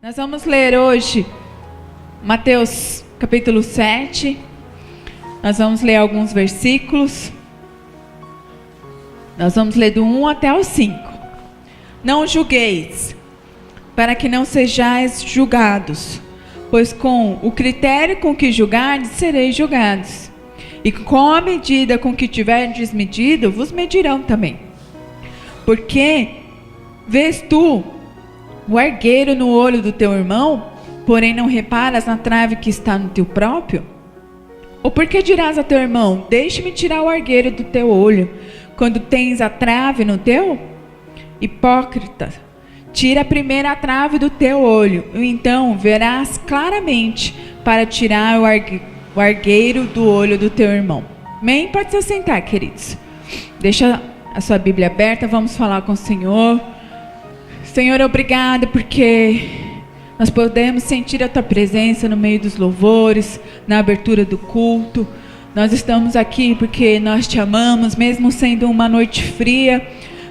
Nós vamos ler hoje Mateus capítulo 7. Nós vamos ler alguns versículos. Nós vamos ler do 1 até o 5. Não julgueis, para que não sejais julgados, pois com o critério com que julgardes, sereis julgados. E com a medida com que tiverdes medido, vos medirão também. Porque vês tu o argueiro no olho do teu irmão, porém não reparas na trave que está no teu próprio? Ou porque dirás a teu irmão, deixe-me tirar o argueiro do teu olho, quando tens a trave no teu? Hipócrita, tira primeiro a trave do teu olho, e então verás claramente para tirar o argueiro do olho do teu irmão. Amém? Pode se sentar, queridos. Deixa a sua Bíblia aberta, vamos falar com o Senhor. Senhor, obrigado porque nós podemos sentir a Tua presença no meio dos louvores, na abertura do culto. Nós estamos aqui porque nós Te amamos, mesmo sendo uma noite fria.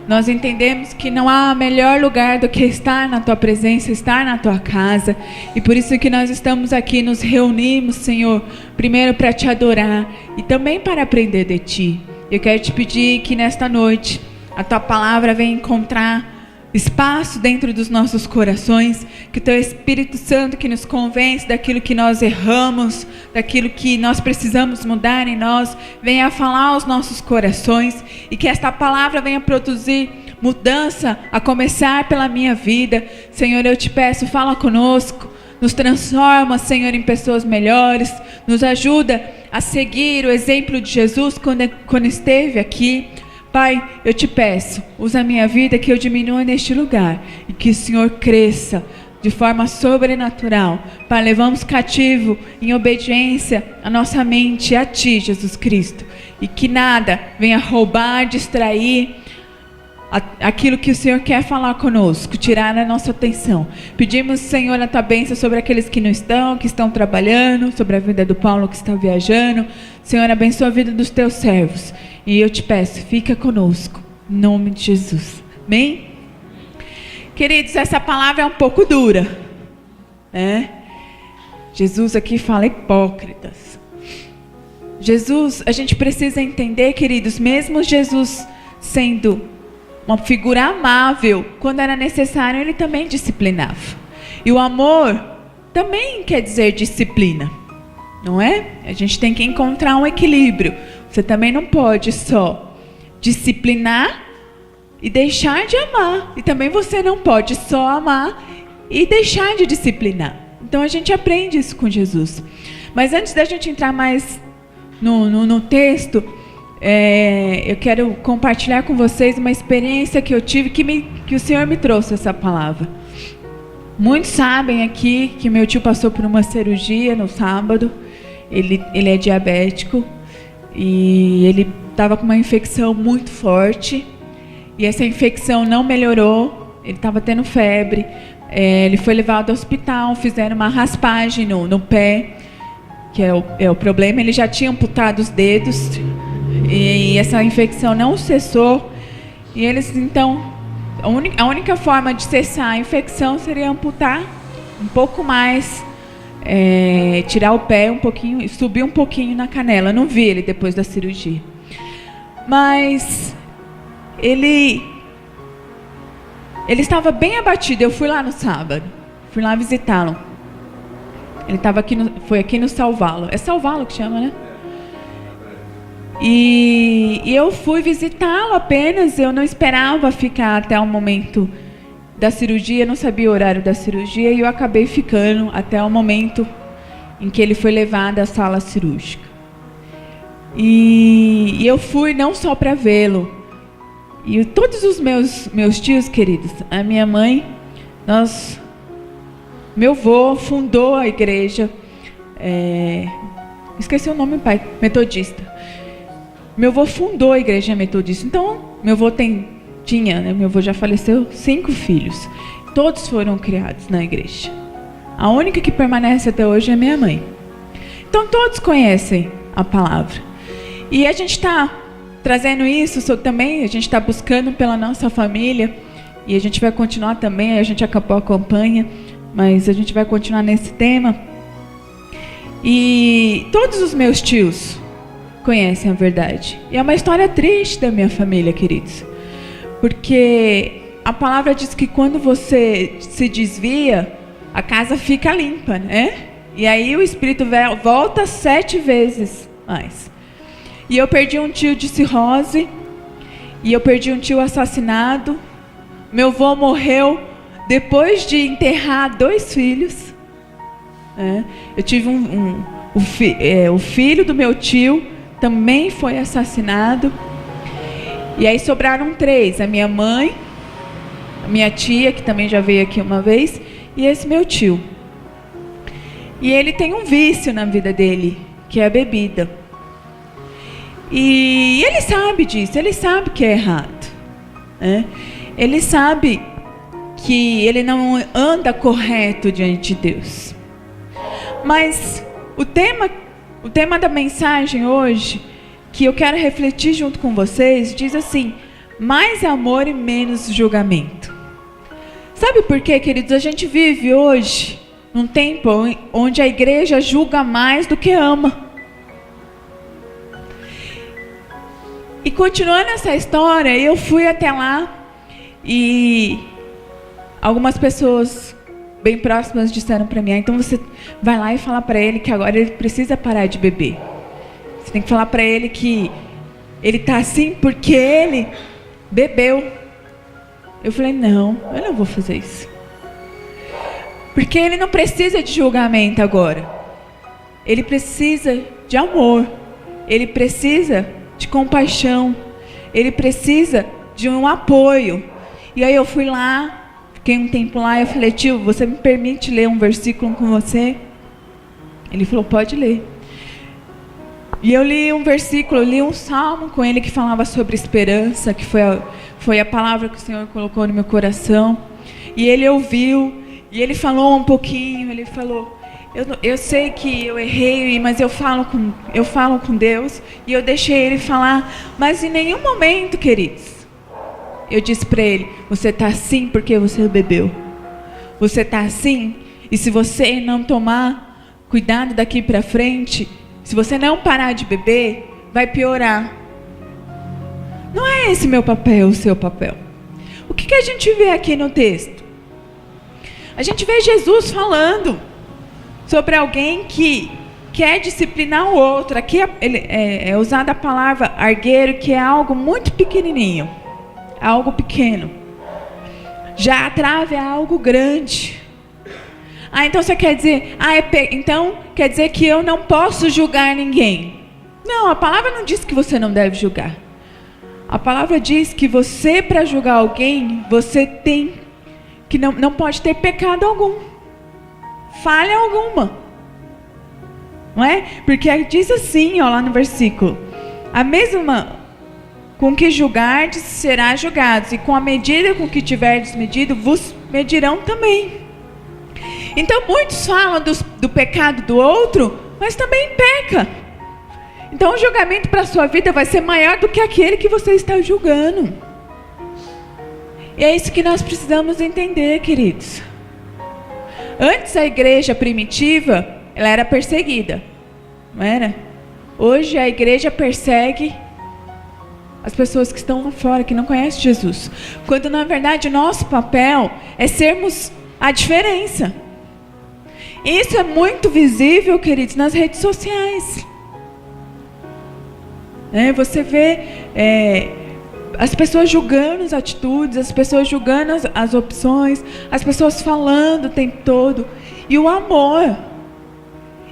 Nós entendemos que não há melhor lugar do que estar na Tua presença, estar na Tua casa. E por isso que nós estamos aqui, nos reunimos, Senhor, primeiro para Te adorar e também para aprender de Ti. Eu quero Te pedir que nesta noite a Tua palavra venha encontrar espaço dentro dos nossos corações, que Teu Espírito Santo que nos convence daquilo que nós erramos, daquilo que nós precisamos mudar em nós, venha falar aos nossos corações e que esta palavra venha produzir mudança, a começar pela minha vida. Senhor, eu Te peço, fala conosco, nos transforma, Senhor, em pessoas melhores, nos ajuda a seguir o exemplo de Jesus quando esteve aqui. Pai, eu Te peço, usa a minha vida, que eu diminua neste lugar e que o Senhor cresça de forma sobrenatural. Pai, levamos cativo em obediência a nossa mente a Ti, Jesus Cristo, e que nada venha roubar, distrair aquilo que o Senhor quer falar conosco, tirar a nossa atenção. Pedimos, Senhor, a Tua bênção sobre aqueles que não estão, que estão trabalhando, sobre a vida do Paulo que está viajando. Senhor, abençoa a vida dos Teus servos. E eu Te peço, fica conosco, em nome de Jesus. Amém? Queridos, essa palavra é um pouco dura, né? Jesus aqui fala hipócritas. Jesus, a gente precisa entender, queridos, mesmo Jesus sendo uma figura amável, quando era necessário, Ele também disciplinava. E o amor também quer dizer disciplina, não é? A gente tem que encontrar um equilíbrio. Você também não pode só disciplinar e deixar de amar. E também você não pode só amar e deixar de disciplinar. Então a gente aprende isso com Jesus. Mas antes da gente entrar mais no texto, eu quero compartilhar com vocês uma experiência que eu tive, que o Senhor me trouxe essa palavra. Muitos sabem aqui que meu tio passou por uma cirurgia no sábado. Ele é diabético e ele estava com uma infecção muito forte. E essa infecção não melhorou, ele estava tendo febre. Ele foi levado ao hospital, fizeram uma raspagem no pé, que é o problema. Ele já tinha amputado os dedos e essa infecção não cessou. E eles, então, a única forma de cessar a infecção seria amputar um pouco mais, tirar o pé um pouquinho e subir um pouquinho na canela. Eu não vi ele depois da cirurgia. Mas ele estava bem abatido. Eu fui lá no sábado, fui lá visitá-lo. Ele estava foi aqui no Salvá-lo. É Salvá-lo que chama, né? E eu fui visitá-lo apenas. Eu não esperava ficar até o momento da cirurgia, não sabia o horário da cirurgia, e eu acabei ficando até o momento em que ele foi levado à sala cirúrgica. E eu fui não só para vê-lo, e todos os meus tios queridos, a minha mãe, meu avô fundou a igreja, esqueci o nome, pai, metodista. Meu avô fundou a igreja metodista. Então, meu avô tinha, né, meu avô já faleceu, 5 filhos. Todos foram criados na igreja. A única que permanece até hoje é minha mãe. Então, todos conhecem a palavra. E a gente está trazendo isso também, a gente está buscando pela nossa família. E a gente vai continuar também, a gente acabou a campanha mas a gente vai continuar nesse tema. E todos os meus tios conhecem a verdade. E é uma história triste da minha família, queridos. Porque a palavra diz que quando você se desvia, a casa fica limpa, né? E aí o espírito volta 7 vezes mais. E eu perdi um tio de cirrose. E eu perdi um tio assassinado. Meu avô morreu depois de enterrar 2 filhos. Eu tive o filho do meu tio também foi assassinado. E aí sobraram 3. A minha mãe, a minha tia, que também já veio aqui uma vez, e esse meu tio. E ele tem um vício na vida dele, que é a bebida. E ele sabe disso, ele sabe que é errado. Ele sabe que ele não anda correto diante de Deus. Mas o tema da mensagem hoje, que eu quero refletir junto com vocês, diz assim: mais amor e menos julgamento. Sabe por quê, queridos? A gente vive hoje num tempo onde a igreja julga mais do que ama. E continuando essa história, eu fui até lá e algumas pessoas bem próximas disseram para mim: então você vai lá e fala para ele que agora ele precisa parar de beber. Você tem que falar para ele que ele está assim porque ele bebeu. Eu falei: não, eu não vou fazer isso. Porque ele não precisa de julgamento agora. Ele precisa de amor. Ele precisa de compaixão. Ele precisa de um apoio. E aí eu fui lá, fiquei um tempo lá e eu falei: tio, você me permite ler um versículo com você? Ele falou: pode ler. E eu li um versículo, eu li um salmo com ele que falava sobre esperança, que foi a palavra que o Senhor colocou no meu coração. E ele ouviu, e ele falou um pouquinho, ele falou: eu sei que eu errei, mas eu falo com Deus. E eu deixei ele falar, mas em nenhum momento, queridos, eu disse para ele: você está assim porque você bebeu. Você está assim, e se você não tomar cuidado daqui para frente, se você não parar de beber, vai piorar. Não é esse meu papel, o seu papel. O que a gente vê aqui no texto? A gente vê Jesus falando sobre alguém que quer disciplinar o outro. Aqui é usada a palavra argueiro, que é algo muito pequenininho. Algo pequeno. Já a trave é algo grande. Então você quer dizer, então quer dizer que eu não posso julgar ninguém. Não, a palavra não diz que você não deve julgar. A palavra diz que você, para julgar alguém, você tem que não pode ter pecado algum, falha alguma, não é? Porque diz assim, lá no versículo: a mesma com que julgardes será julgados, e com a medida com que tiverdes medido, vos medirão também. Então muitos falam do pecado do outro, mas também peca. Então o julgamento para a sua vida vai ser maior do que aquele que você está julgando. E é isso que nós precisamos entender, queridos. Antes a igreja primitiva, ela era perseguida, não era? Hoje a igreja persegue as pessoas que estão lá fora, que não conhecem Jesus. Quando na verdade o nosso papel é sermos a diferença. Isso é muito visível, queridos, nas redes sociais. Você vê as pessoas julgando as atitudes, as pessoas julgando as opções, as pessoas falando o tempo todo. E o amor.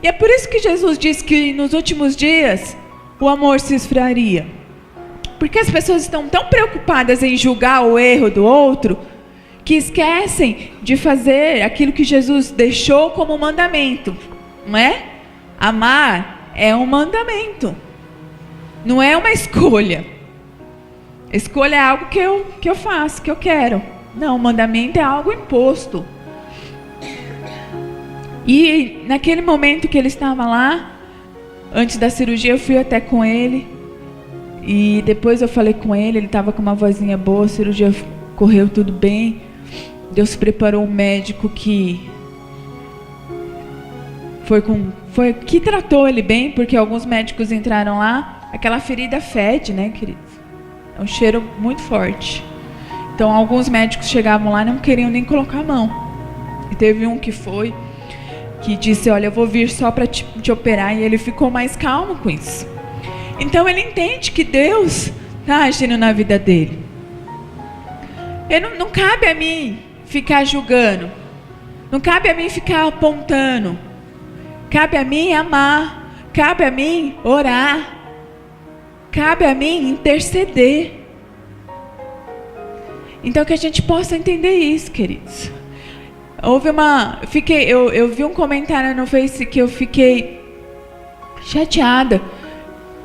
E é por isso que Jesus disse que nos últimos dias o amor se esfriaria. Porque as pessoas estão tão preocupadas em julgar o erro do outro, que esquecem de fazer aquilo que Jesus deixou como mandamento, não é? Amar é um mandamento, não é uma escolha. Escolha é algo que eu faço, que eu quero. Não, o mandamento é algo imposto. E naquele momento que ele estava lá, antes da cirurgia, eu fui até com ele. E depois eu falei com ele, ele estava com uma vozinha boa, a cirurgia correu tudo bem. Deus preparou um médico que foi que tratou ele bem, porque alguns médicos entraram lá, aquela ferida fede, né, queridos? É um cheiro muito forte. Então, alguns médicos chegavam lá e não queriam nem colocar a mão. E teve um que disse, olha, eu vou vir só para te operar, e ele ficou mais calmo com isso. Então, ele entende que Deus está agindo na vida dele. Não cabe a mim ficar julgando. Não cabe a mim ficar apontando. Cabe a mim amar. Cabe a mim orar. Cabe a mim interceder. Então que a gente possa entender isso, queridos. Eu vi um comentário no Face que eu fiquei chateada.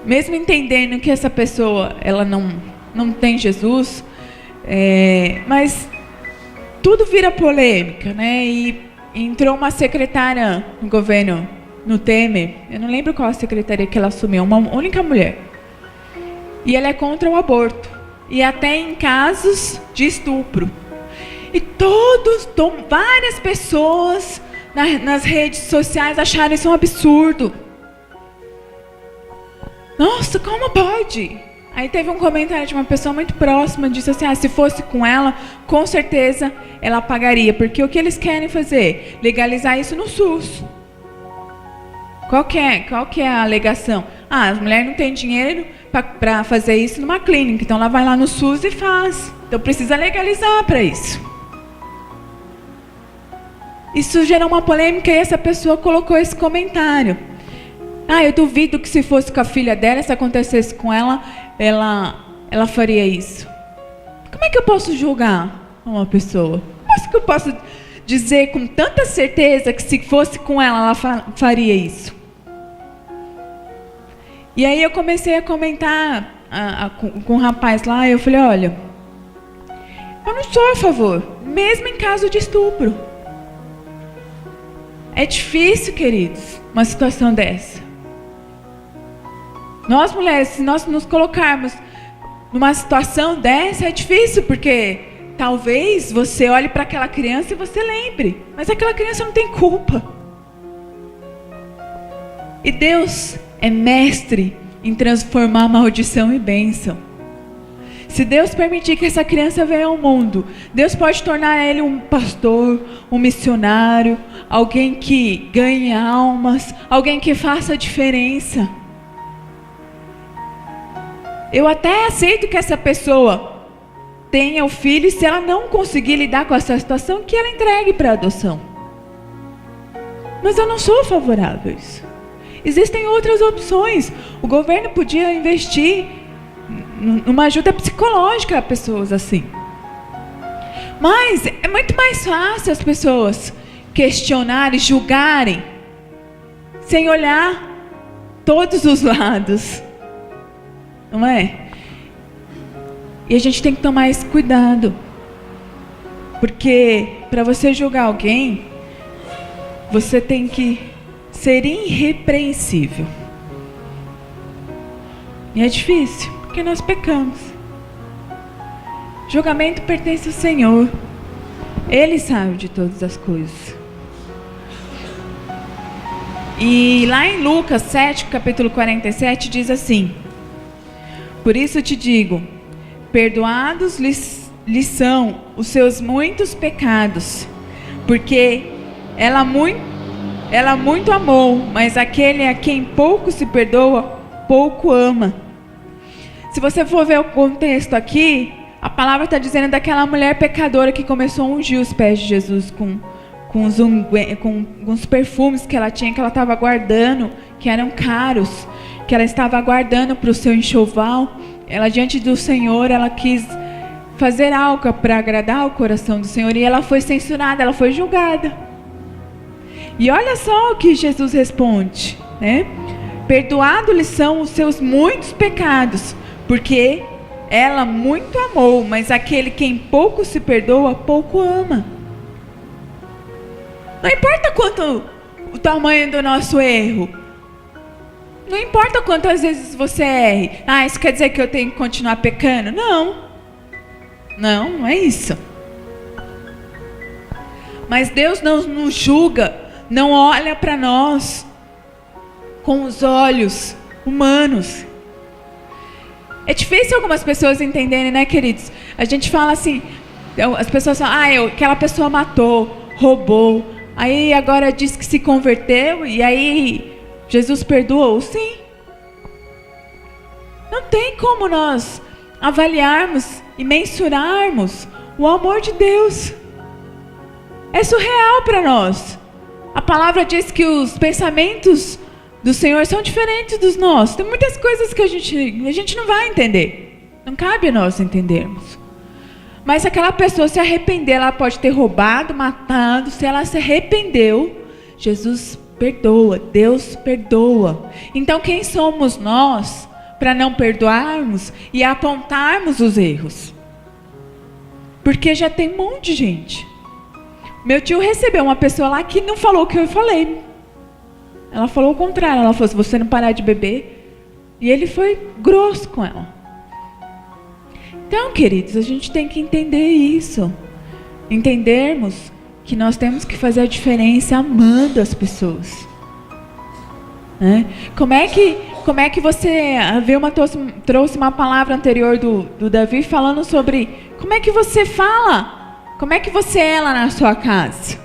Mesmo entendendo que essa pessoa, ela não tem Jesus, mas tudo vira polêmica, né? E entrou uma secretária no governo, no Temer, eu não lembro qual a secretaria que ela assumiu, uma única mulher. E ela é contra o aborto. E até em casos de estupro. E várias pessoas nas redes sociais acharam isso um absurdo. Nossa, como pode? Aí teve um comentário de uma pessoa muito próxima, disse assim, se fosse com ela, com certeza ela pagaria. Porque o que eles querem fazer? Legalizar isso no SUS. Qual que é a alegação? A mulher não tem dinheiro para fazer isso numa clínica, então ela vai lá no SUS e faz. Então precisa legalizar para isso. Isso gerou uma polêmica e essa pessoa colocou esse comentário. Eu duvido que se fosse com a filha dela, se acontecesse com ela, ela faria isso. Como é que eu posso julgar uma pessoa? Como é que eu posso dizer com tanta certeza que se fosse com ela faria isso? E aí eu comecei a comentar com um rapaz lá, eu falei, olha, eu não sou a favor, mesmo em caso de estupro. É difícil, queridos, uma situação dessa. Nós mulheres, se nós nos colocarmos numa situação dessa, é difícil, porque talvez você olhe para aquela criança e você lembre, mas aquela criança não tem culpa. E Deus é mestre em transformar maldição em bênção. Se Deus permitir que essa criança venha ao mundo, Deus pode tornar ele um pastor, um missionário, alguém que ganhe almas, alguém que faça a diferença. Eu até aceito que essa pessoa tenha o filho, e se ela não conseguir lidar com essa situação, que ela entregue para adoção. Mas eu não sou favorável a isso. Existem outras opções. O governo podia investir numa ajuda psicológica a pessoas assim. Mas é muito mais fácil as pessoas questionarem, julgarem, sem olhar todos os lados. Não é? E a gente tem que tomar esse cuidado. Porque para você julgar alguém, você tem que ser irrepreensível. E é difícil, porque nós pecamos. Julgamento pertence ao Senhor. Ele sabe de todas as coisas. E lá em Lucas 7, capítulo 47, diz assim: por isso te digo, perdoados lhes são os seus muitos pecados, porque ela muito amou, mas aquele a quem pouco se perdoa, pouco ama. Se você for ver o contexto aqui, a palavra está dizendo daquela mulher pecadora que começou a ungir os pés de Jesus com os perfumes que ela tinha, que ela estava guardando, que eram caros, que ela estava guardando para o seu enxoval. Ela, diante do Senhor, ela quis fazer algo para agradar o coração do Senhor, e ela foi censurada, ela foi julgada. E olha só o que Jesus responde, né? Perdoados-lhes são os seus muitos pecados, porque ela muito amou, mas aquele quem pouco se perdoa, pouco ama. Não importa quanto o tamanho do nosso erro, não importa quantas vezes você erre. Isso quer dizer que eu tenho que continuar pecando? Não é isso. Mas Deus não nos julga não olha para nós com os olhos humanos. É difícil algumas pessoas entenderem, né, queridos? A gente fala assim, as pessoas falam, aquela pessoa matou, roubou, aí agora diz que se converteu, e aí Jesus perdoou. Sim. Não tem como nós avaliarmos e mensurarmos o amor de Deus. É surreal para nós. A palavra diz que os pensamentos do Senhor são diferentes dos nossos. Tem muitas coisas que a gente não vai entender. Não cabe a nós entendermos. Mas se aquela pessoa se arrepender, ela pode ter roubado, matado. Se ela se arrependeu, Jesus perdoa, Deus perdoa. Então quem somos nós para não perdoarmos e apontarmos os erros? Porque já tem um monte de gente. Meu tio recebeu uma pessoa lá que não falou o que eu falei. Ela falou o contrário. Ela falou, se você não parar de beber. E ele foi grosso com ela. Então, queridos, a gente tem que entender isso. Entendermos que nós temos que fazer a diferença amando as pessoas. Né? Como é que você trouxe uma palavra anterior do Davi falando sobre como é que você fala? Como é que você é lá na sua casa?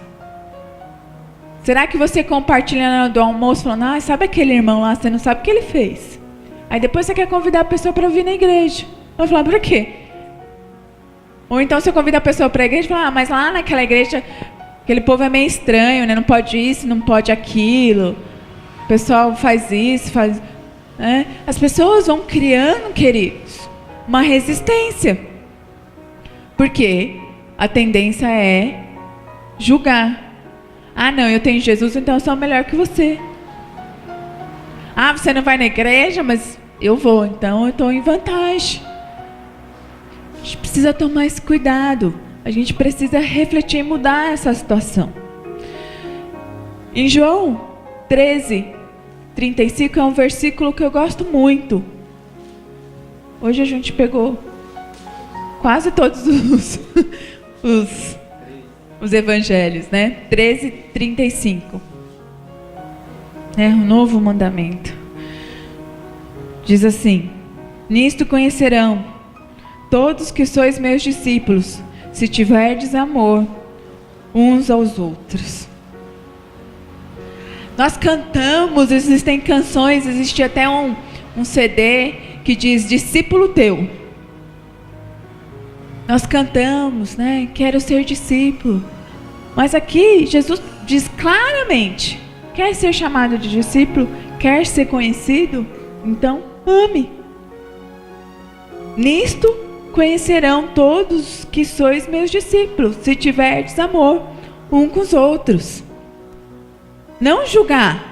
Será que você compartilhando do almoço, falando, sabe aquele irmão lá, você não sabe o que ele fez? Aí depois você quer convidar a pessoa para vir na igreja. Vai falar, por quê? Ou então você convida a pessoa para a igreja e fala, mas lá naquela igreja, aquele povo é meio estranho, né? Não pode isso, não pode aquilo. O pessoal faz isso, faz... Né? As pessoas vão criando, queridos, uma resistência. Por quê? A tendência é julgar. Não, eu tenho Jesus, então eu sou melhor que você. Você não vai na igreja, mas eu vou, então eu estou em vantagem. A gente precisa tomar esse cuidado. A gente precisa refletir e mudar essa situação. Em João 13:35 é um versículo que eu gosto muito. Hoje a gente pegou quase todos os evangelhos, né? 13:35. É um novo mandamento. Diz assim: nisto conhecerão todos que sois meus discípulos, se tiverdes amor uns aos outros. Nós cantamos, existem canções, existe até um CD que diz discípulo teu. Nós cantamos, né? Quero ser discípulo. Mas aqui Jesus diz claramente: quer ser chamado de discípulo? Quer ser conhecido? Então ame. Nisto conhecerão todos que sois meus discípulos, se tiverdes amor um com os outros. Não julgar.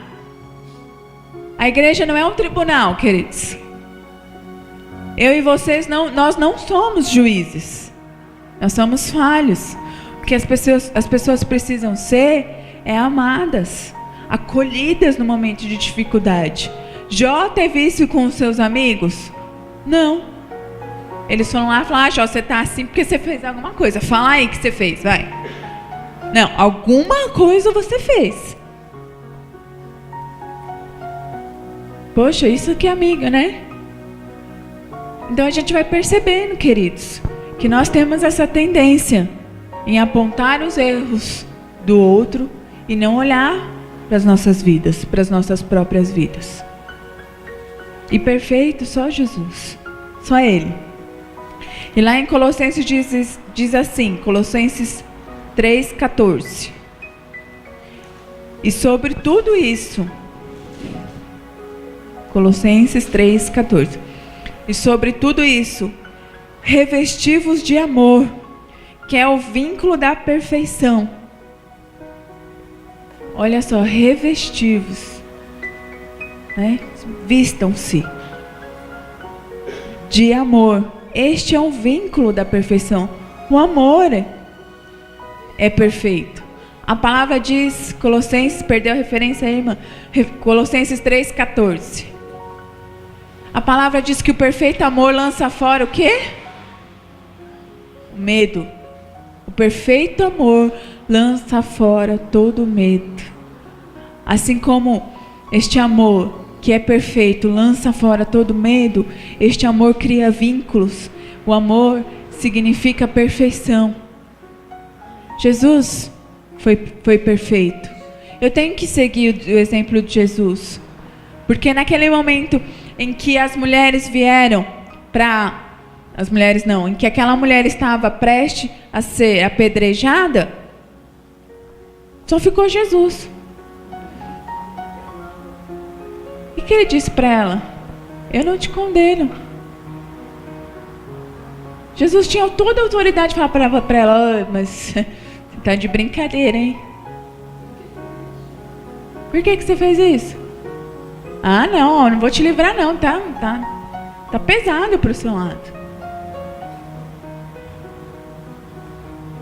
A igreja não é um tribunal, queridos. Eu e vocês, nós não somos juízes. Nós somos falhos. O que as pessoas precisam ser amadas, acolhidas no momento de dificuldade. Jó teve isso com os seus amigos? Não. Eles foram lá e falaram: Jó, você está assim porque você fez alguma coisa. Fala aí que você fez, vai. Não, alguma coisa você fez. Poxa, isso que é amiga, né? Então a gente vai percebendo, queridos, que nós temos essa tendência em apontar os erros do outro e não olhar para as nossas vidas, para as nossas próprias vidas. E perfeito só Jesus, só Ele. E lá em Colossenses diz assim, Colossenses 3:14. E sobre tudo isso, Colossenses 3:14. E sobre tudo isso, revesti-vos de amor, que é o vínculo da perfeição. Olha só, revesti-vos, né? Vistam-se de amor. Este é o vínculo da perfeição. O amor é perfeito. A palavra diz, Colossenses, perdeu a referência aí, irmã? Colossenses 3:14. A palavra diz que o perfeito amor lança fora o quê? O medo. O perfeito amor lança fora todo o medo. Assim como este amor que é perfeito lança fora todo medo, este amor cria vínculos. O amor significa perfeição. Jesus foi perfeito. Eu tenho que seguir o exemplo de Jesus. Porque naquele momento em que as mulheres vieram para... As mulheres não, em que aquela mulher estava prestes a ser apedrejada, só ficou Jesus. E o que ele disse para ela? Eu não te condeno. Jesus tinha toda a autoridade de falar para ela, mas você está de brincadeira, hein? Por que você fez isso? Ah, não vou te livrar não, tá pesado para o seu lado.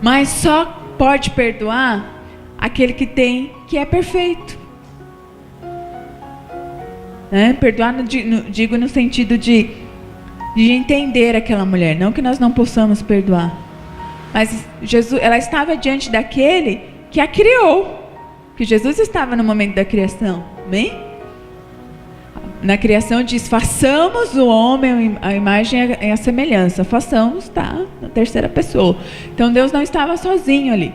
Mas só pode perdoar aquele que é perfeito. Né? Perdoar, digo no sentido de entender aquela mulher. Não que nós não possamos perdoar. Mas Jesus, ela estava diante daquele que a criou. Que Jesus estava no momento da criação. Amém? Na criação diz, façamos o homem a imagem e a semelhança. Façamos, tá? Na terceira pessoa. Então Deus não estava sozinho ali.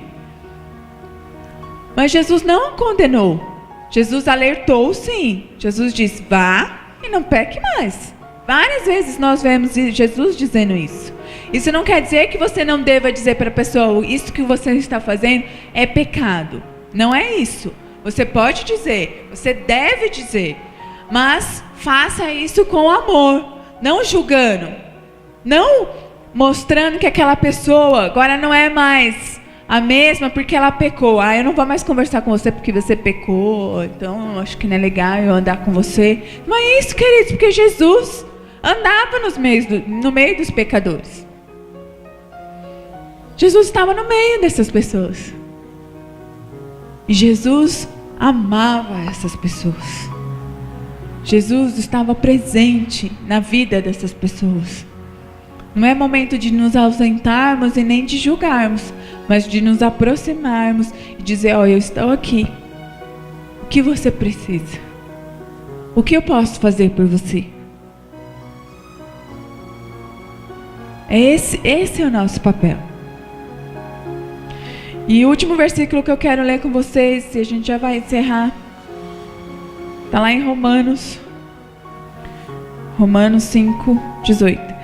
Mas Jesus não condenou. Jesus alertou, sim. Jesus disse, vá e não peque mais. Várias vezes nós vemos Jesus dizendo isso. Isso não quer dizer que você não deva dizer para a pessoa, isso que você está fazendo é pecado. Não é isso. Você pode dizer, você deve dizer. Mas faça isso com amor, não julgando, não mostrando que aquela pessoa agora não é mais a mesma porque ela pecou. Ah, eu não vou mais conversar com você porque você pecou, então acho que não é legal eu andar com você. Não é isso, queridos, porque Jesus andava no meio dos pecadores. Jesus estava no meio dessas pessoas. E Jesus amava essas pessoas. Jesus estava presente na vida dessas pessoas. Não é momento de nos ausentarmos e nem de julgarmos, mas de nos aproximarmos e dizer, eu estou aqui. O que você precisa? O que eu posso fazer por você? Esse é o nosso papel. E o último versículo que eu quero ler com vocês, e a gente já vai encerrar, está lá em Romanos 5:18.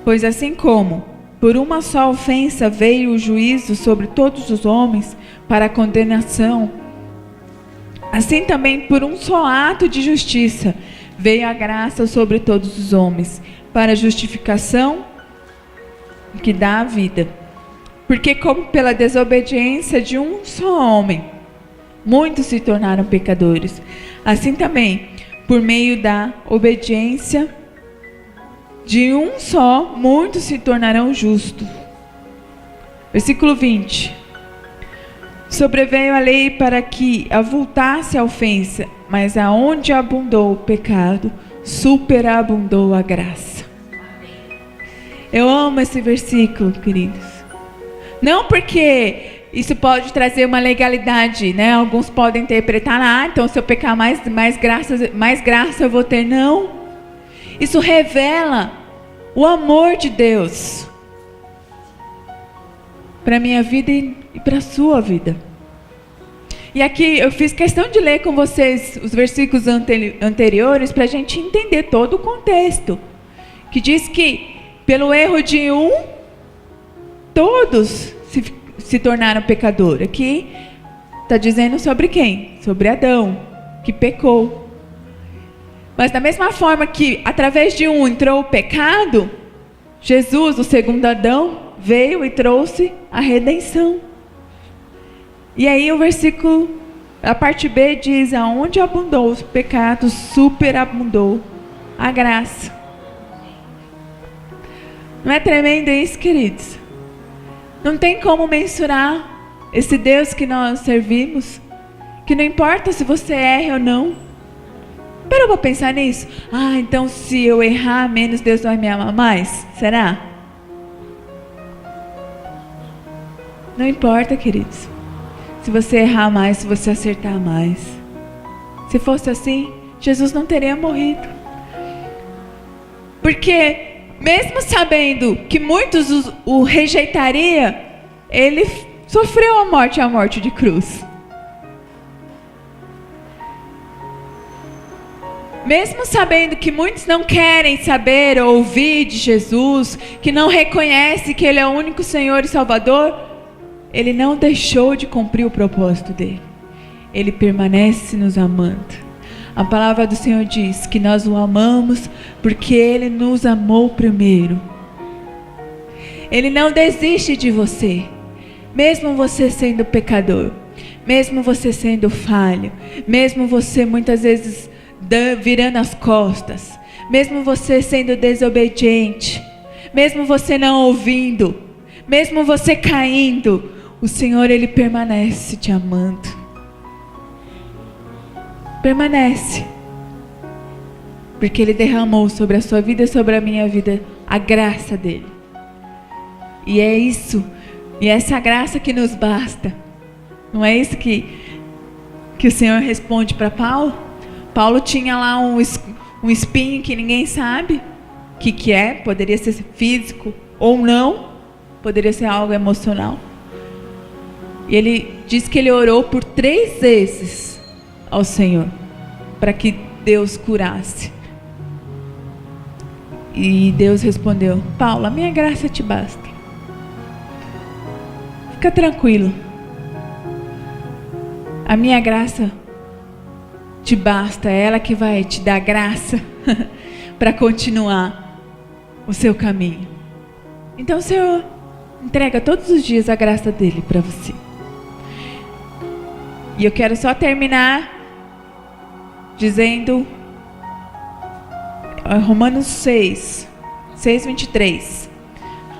Pois assim como por uma só ofensa veio o juízo sobre todos os homens para a condenação, assim também por um só ato de justiça veio a graça sobre todos os homens para a justificação que dá a vida. Porque como pela desobediência de um só homem muitos se tornaram pecadores, assim também por meio da obediência de um só muitos se tornarão justos. Versículo 20. Sobreveio a lei para que avultasse a ofensa, mas aonde abundou o pecado, superabundou a graça. Eu amo esse versículo, queridos. Não porque isso pode trazer uma legalidade, né? Alguns podem interpretar, então se eu pecar mais graça eu vou ter. Não. Isso revela o amor de Deus para a minha vida e para a sua vida. E aqui eu fiz questão de ler com vocês os versículos anteriores para a gente entender todo o contexto. Que diz que pelo erro de um, todos se tornaram pecadores. Aqui está dizendo sobre quem? Sobre Adão, que pecou. Mas da mesma forma que através de um entrou o pecado, Jesus, o segundo Adão, veio e trouxe a redenção. E aí o versículo, a parte B diz, aonde abundou os pecados, superabundou a graça. Não é tremendo isso, queridos? Não tem como mensurar esse Deus que nós servimos, que não importa se você erra ou não. Parou para pensar nisso? Então se eu errar menos, Deus vai me amar mais? Será? Não importa, queridos. Se você errar mais, se você acertar mais. Se fosse assim, Jesus não teria morrido. Porque, mesmo sabendo que muitos o rejeitariam, ele sofreu a morte de cruz. Mesmo sabendo que muitos não querem saber ou ouvir de Jesus, que não reconhecem que Ele é o único Senhor e Salvador, Ele não deixou de cumprir o propósito dele. Ele permanece nos amando. A palavra do Senhor diz que nós o amamos porque Ele nos amou primeiro. Ele não desiste de você, mesmo você sendo pecador, mesmo você sendo falho, mesmo você muitas vezes virando as costas, mesmo você sendo desobediente, mesmo você não ouvindo, mesmo você caindo, o Senhor, Ele permanece te amando. Permanece. Porque Ele derramou sobre a sua vida e sobre a minha vida a graça dEle. E é isso, e é essa graça que nos basta. Não é isso que o Senhor responde para Paulo? Paulo tinha lá um espinho que ninguém sabe o que é, poderia ser físico ou não, poderia ser algo emocional. E ele diz que ele orou por 3 vezes ao Senhor, para que Deus curasse. E Deus respondeu: Paulo, a minha graça te basta. Fica tranquilo. A minha graça te basta, é ela que vai te dar graça para continuar o seu caminho. Então o Senhor entrega todos os dias a graça dele para você. E eu quero só terminar dizendo Romanos 6:23,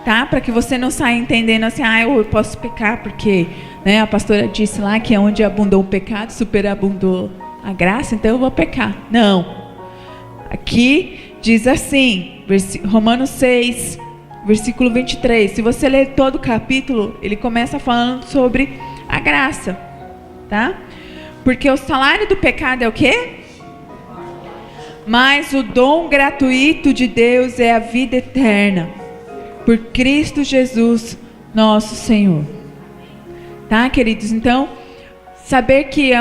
tá? Para que você não saia entendendo assim, eu posso pecar porque, né, a pastora disse lá que onde abundou o pecado, superabundou a graça, então eu vou pecar. Não. Aqui diz assim, Romanos 6, versículo 23. Se você ler todo o capítulo, ele começa falando sobre a graça, tá? Porque o salário do pecado é o quê? Mas o dom gratuito de Deus é a vida eterna, por Cristo Jesus, nosso Senhor. Tá, queridos? Então, saber que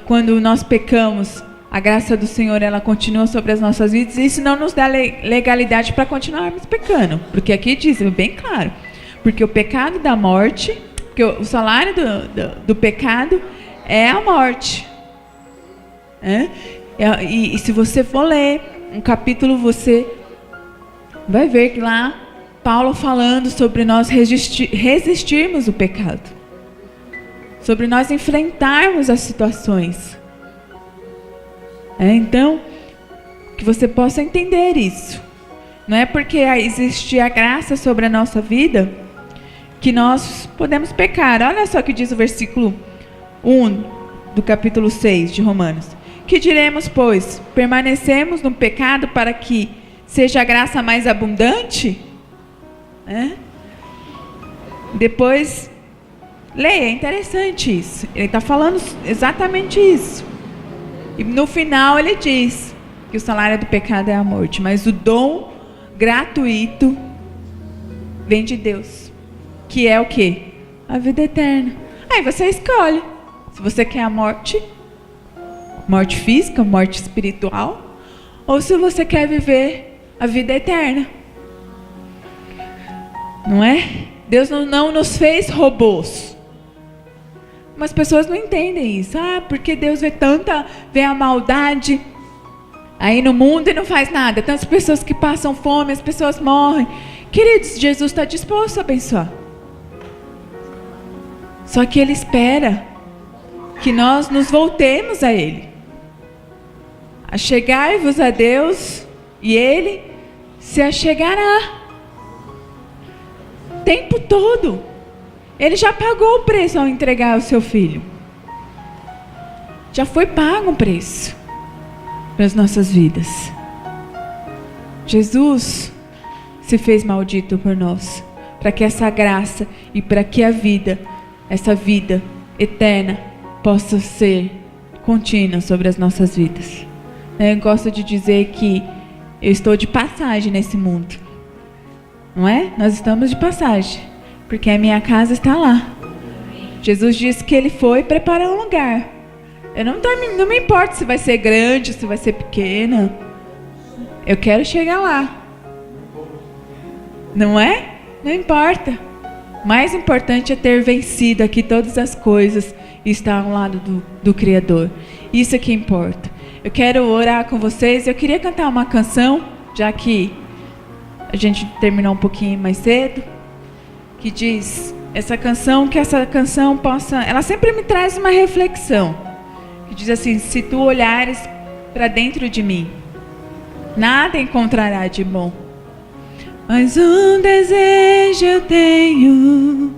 quando nós pecamos, a graça do Senhor, ela continua sobre as nossas vidas, e isso não nos dá legalidade para continuarmos pecando. Porque aqui diz, bem claro, porque o pecado dá morte, porque o salário do pecado é a morte. E se você for ler um capítulo, você vai ver que lá Paulo falando sobre nós resistirmos o pecado, sobre nós enfrentarmos as situações. Então, que você possa entender isso. Não é porque existe a graça sobre a nossa vida que nós podemos pecar. Olha só o que diz o versículo 1 do capítulo 6 de Romanos. Que diremos, pois? Permanecemos no pecado para que seja a graça mais abundante? Depois, leia, é interessante isso. Ele está falando exatamente isso. E no final ele diz que o salário do pecado é a morte, mas o dom gratuito vem de Deus, que é o quê? A vida eterna. Aí você escolhe se você quer a morte física, morte espiritual, ou se você quer viver a vida eterna. Não é? Deus não nos fez robôs. Mas pessoas não entendem isso. Porque Deus vê a maldade aí no mundo e não faz nada. Tantas pessoas que passam fome, as pessoas morrem. Queridos, Jesus está disposto a abençoar. Só que Ele espera que nós nos voltemos a Ele. Achegai-vos a Deus e Ele se achegará. O tempo todo. Ele já pagou o preço ao entregar o seu filho. Já foi pago um preço para as nossas vidas. Jesus se fez maldito por nós, para que essa graça e para que essa vida eterna possa ser contínua sobre as nossas vidas. Eu gosto de dizer que eu estou de passagem nesse mundo. Não é? Nós estamos de passagem, porque a minha casa está lá. Jesus disse que Ele foi preparar um lugar. Eu não me importa se vai ser grande, se vai ser pequena. Eu quero chegar lá. Não é? Não importa. O mais importante é ter vencido aqui todas as coisas e estar ao lado do Criador. Isso é que importa. Eu quero orar com vocês. Eu queria cantar uma canção, já que a gente terminou um pouquinho mais cedo, que diz, que essa canção possa, ela sempre me traz uma reflexão, que diz assim: se tu olhares para dentro de mim, nada encontrará de bom, mas um desejo eu tenho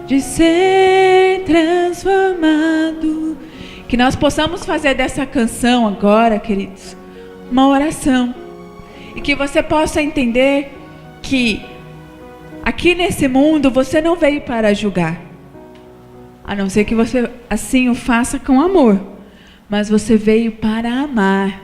de ser transformado. Que nós possamos fazer dessa canção agora, queridos, uma oração, e que você possa entender que aqui nesse mundo você não veio para julgar, a não ser que você assim o faça com amor, mas você veio para amar.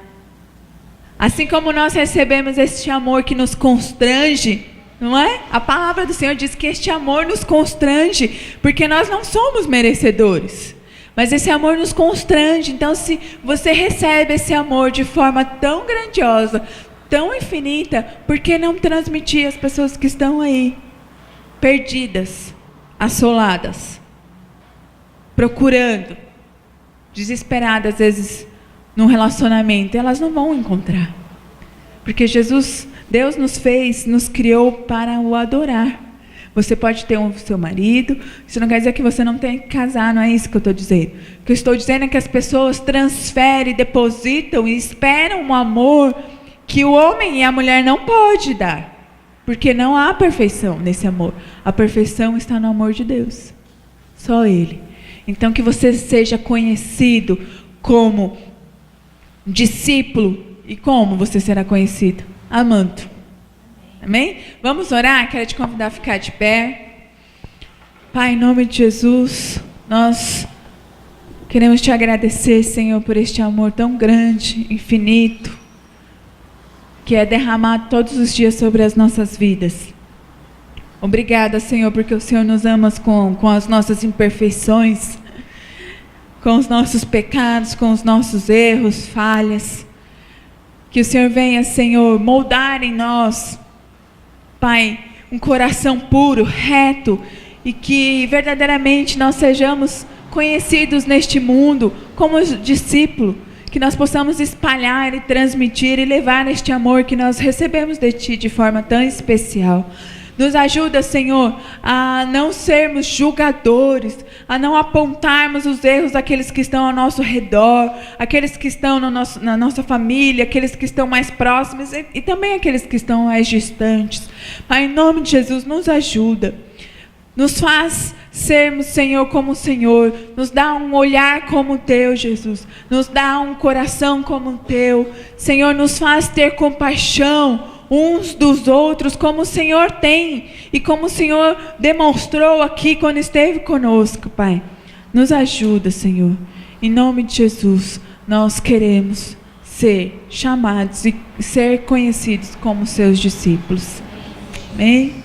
Assim como nós recebemos este amor que nos constrange, não é? A palavra do Senhor diz que este amor nos constrange, porque nós não somos merecedores, mas esse amor nos constrange. Então, se você recebe esse amor de forma tão grandiosa, tão infinita, por que não transmitir às pessoas que estão aí, perdidas, assoladas, procurando, desesperadas às vezes num relacionamento? Elas não vão encontrar, porque Deus nos criou para o adorar. Você pode ter o seu marido, isso não quer dizer que você não tem que casar, não é isso que eu estou dizendo. O que eu estou dizendo é que as pessoas transferem, depositam e esperam um amor que o homem e a mulher não podem dar, porque não há perfeição nesse amor. A perfeição está no amor de Deus, só Ele. Então, que você seja conhecido como discípulo. E como você será conhecido? Amando. Amém? Vamos orar? Quero te convidar a ficar de pé. Pai, em nome de Jesus, nós queremos te agradecer, Senhor, por este amor tão grande, infinito, que é derramado todos os dias sobre as nossas vidas. Obrigada, Senhor, porque o Senhor nos ama com as nossas imperfeições, com os nossos pecados, com os nossos erros, falhas. Que o Senhor venha, Senhor, moldar em nós, Pai, um coração puro, reto, e que verdadeiramente nós sejamos conhecidos neste mundo como discípulo, que nós possamos espalhar e transmitir e levar este amor que nós recebemos de Ti de forma tão especial. Nos ajuda, Senhor, a não sermos julgadores, a não apontarmos os erros daqueles que estão ao nosso redor, aqueles que estão na nossa família, aqueles que estão mais próximos e também aqueles que estão mais distantes. Pai, em nome de Jesus, nos ajuda. Nos faz sermos, Senhor, como o Senhor. Nos dá um olhar como o Teu, Jesus. Nos dá um coração como o Teu. Senhor, nos faz ter compaixão uns dos outros, como o Senhor tem e como o Senhor demonstrou aqui quando esteve conosco, Pai. Nos ajuda, Senhor. Em nome de Jesus, nós queremos ser chamados e ser conhecidos como seus discípulos. Amém?